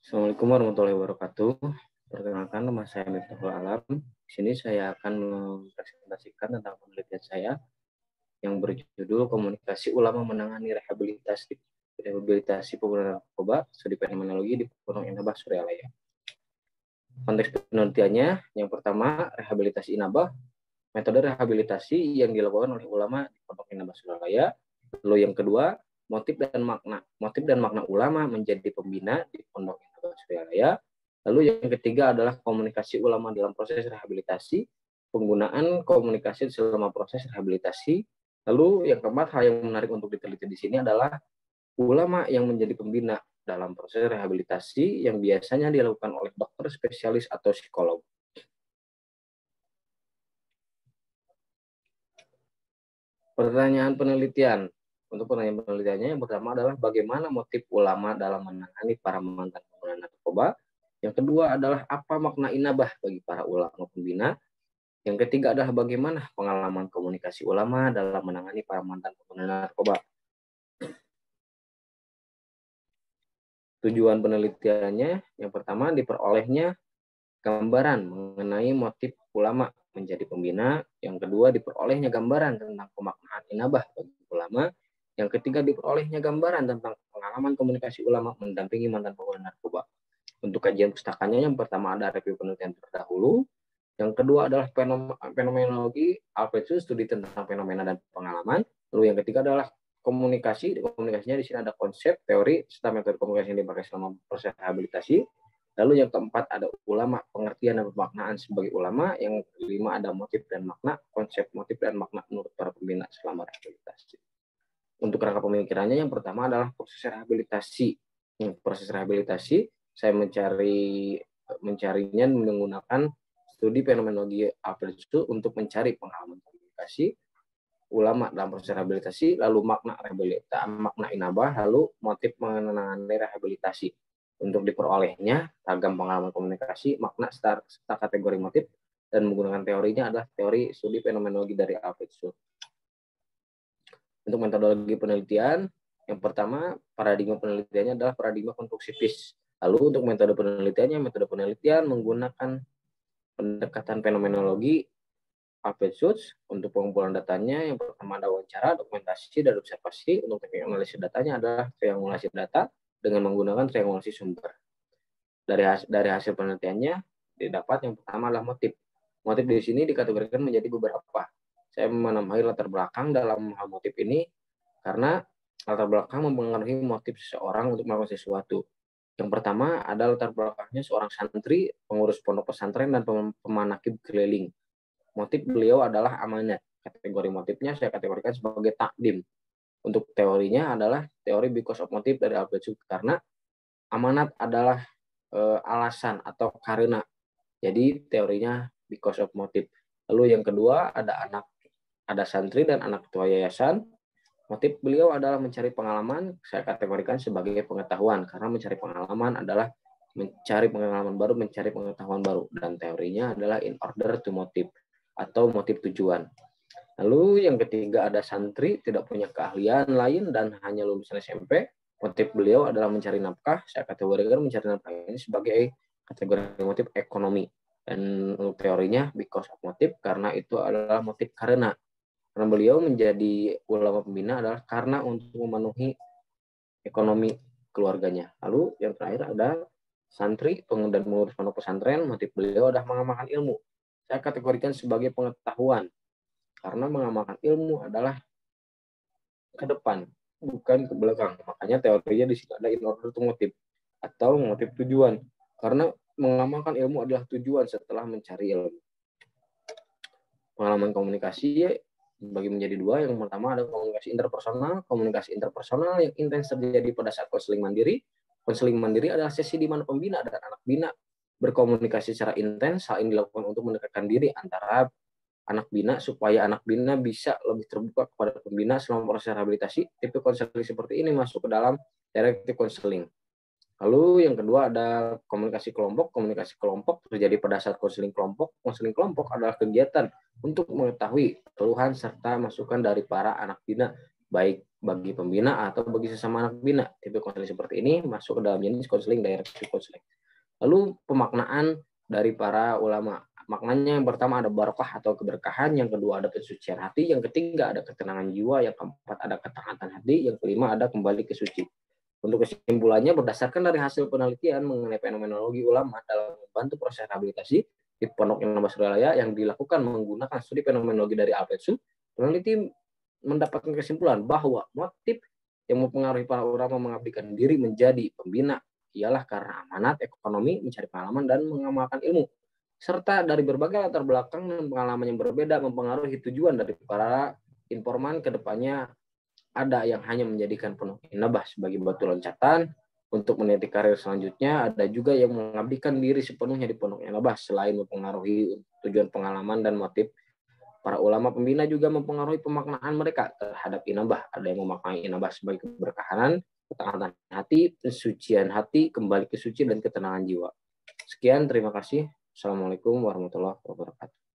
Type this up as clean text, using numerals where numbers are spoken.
Assalamualaikum warahmatullahi wabarakatuh. Perkenalkan, nama saya Miftahul Alam. Di sini saya akan mempresentasikan tentang penelitian saya yang berjudul Komunikasi Ulama Menangani Rehabilitasi Penggunaan Narkoba, Studi Fenomenologi di Pondok Inabah, Suralaya. Konteks penelitiannya, yang pertama, rehabilitasi inabah, metode rehabilitasi yang dilakukan oleh ulama di Pondok Inabah, Suralaya. Lalu yang kedua, motif dan makna ulama menjadi pembina di Pondok Inabah, Suralaya. Lalu yang ketiga adalah komunikasi ulama dalam proses rehabilitasi, penggunaan komunikasi selama proses rehabilitasi. Lalu yang keempat, hal yang menarik untuk diteliti di sini adalah ulama yang menjadi pembina dalam proses rehabilitasi yang biasanya dilakukan oleh dokter spesialis atau psikolog. Pertanyaan penelitian. Untuk pertanyaan penelitiannya yang pertama adalah bagaimana motif ulama dalam menangani para mantan pengguna narkoba. Yang kedua adalah apa makna inabah bagi para ulama pembina. Yang ketiga adalah bagaimana pengalaman komunikasi ulama dalam menangani para mantan pengguna narkoba. Tujuan penelitiannya yang pertama diperolehnya gambaran mengenai motif ulama menjadi pembina. Yang kedua diperolehnya gambaran tentang pemaknaan inabah bagi ulama. Yang ketiga diperolehnya gambaran tentang pengalaman komunikasi ulama mendampingi mantan pengguna narkoba. Untuk kajian pustakanya yang pertama ada review penelitian terdahulu. Yang kedua adalah fenomenologi Alfred studi tentang fenomena dan pengalaman. Lalu yang ketiga adalah komunikasi. Komunikasinya di sini ada konsep, teori, serta metode komunikasi yang dipakai selama proses rehabilitasi. Lalu yang keempat ada ulama, pengertian dan pemaknaan sebagai ulama. Yang kelima ada motif dan makna, konsep motif dan makna menurut para pembina selama rehabilitasi. Untuk rangka pemikirannya yang pertama adalah proses rehabilitasi. Proses rehabilitasi saya mencarinya menggunakan studi fenomenologi Alfred untuk mencari pengalaman komunikasi ulama dalam proses rehabilitasi, lalu makna inabah, lalu motif mengenai rehabilitasi. Untuk diperolehnya ragam pengalaman komunikasi, makna serta kategori motif, dan menggunakan teorinya adalah teori studi fenomenologi dari Alfred. Untuk metodologi penelitian, yang pertama paradigma penelitiannya adalah paradigma konstruksivis. Lalu untuk metode penelitian menggunakan pendekatan fenomenologi Alfred Schutz. Untuk pengumpulan datanya yang pertama ada wawancara, dokumentasi, dan observasi. Untuk teknik analisis datanya adalah triangulasi data dengan menggunakan triangulasi sumber. Dari hasil penelitiannya didapat yang pertama adalah motif. Motif di sini dikategorikan menjadi beberapa. Saya menambahi latar belakang dalam hal motif ini karena latar belakang mempengaruhi motif seseorang untuk melakukan sesuatu. Yang pertama ada latar belakangnya seorang santri, pengurus pondok pesantren, dan pemanakib keliling. Motif beliau adalah amanat. Kategori motifnya saya kategorikan sebagai takdim. Untuk teorinya adalah teori because of motif dari Alfred Schutz, karena amanat adalah alasan atau karena. Jadi teorinya because of motif. Lalu yang kedua ada santri dan anak ketua yayasan. Motif beliau adalah mencari pengalaman, saya kategorikan sebagai pengetahuan, karena mencari pengalaman adalah mencari pengalaman baru, mencari pengetahuan baru, dan teorinya adalah in order to motive atau motif tujuan. Lalu yang ketiga ada santri, tidak punya keahlian lain dan hanya lulusan SMP. Motif beliau adalah mencari nafkah, saya kategorikan mencari nafkah ini sebagai kategori motif ekonomi. Dan untuk teorinya because of motif, karena itu adalah motif karena beliau menjadi ulama pembina adalah karena untuk memenuhi ekonomi keluarganya. Lalu yang terakhir ada santri dan pengurus pondok pesantren, motif beliau adalah mengamalkan ilmu. Saya kategorikan sebagai pengetahuan, karena mengamalkan ilmu adalah ke depan, bukan ke belakang. Makanya teorinya di sini ada in order to motive atau motif tujuan, karena mengamalkan ilmu adalah tujuan setelah mencari ilmu. Pengalaman komunikasi bagi menjadi dua. Yang pertama ada komunikasi interpersonal yang intens terjadi pada saat konseling mandiri. Konseling mandiri adalah sesi di mana pembina dan anak bina berkomunikasi secara intens. Hal ini dilakukan untuk mendekatkan diri antara anak bina supaya anak bina bisa lebih terbuka kepada pembina selama proses rehabilitasi. Tipe konseling seperti ini masuk ke dalam directive counseling. Lalu yang kedua ada komunikasi kelompok. Komunikasi kelompok terjadi pada saat konseling kelompok. Konseling kelompok adalah kegiatan untuk mengetahui keluhan serta masukan dari para anak bina baik bagi pembina atau bagi sesama anak bina. Tipe konseling seperti ini masuk ke dalam jenis konseling directive konseling. Lalu pemaknaan dari para ulama. Maknanya yang pertama ada barokah atau keberkahan, yang kedua ada pensucian hati, yang ketiga ada ketenangan jiwa, yang keempat ada ketaatan hati, yang kelima ada kembali ke suci. Untuk kesimpulannya, berdasarkan dari hasil penelitian mengenai fenomenologi ulama dalam membantu proses rehabilitasi di Pondok Indah Suralaya yang dilakukan menggunakan studi fenomenologi dari Albert Suh, peneliti mendapatkan kesimpulan bahwa motif yang mempengaruhi para ulama mengabdikan diri menjadi pembina ialah karena amanat ekonomi, mencari pengalaman, dan mengamalkan ilmu. Serta dari berbagai latar belakang dan pengalaman yang berbeda mempengaruhi tujuan dari para informan ke depannya. Ada yang hanya menjadikan Pondok Indah sebagai batu loncatan untuk meniti karir selanjutnya. Ada juga yang mengabdikan diri sepenuhnya di Pondok Indah selain mempengaruhi tujuan pengalaman dan motif. Para ulama pembina juga mempengaruhi pemaknaan mereka terhadap Inabah. Ada yang memaknai Inabah sebagai keberkahan, ketaatan hati, pensucian hati, kembali ke suci, dan ketenangan jiwa. Sekian, terima kasih. Assalamualaikum warahmatullahi wabarakatuh.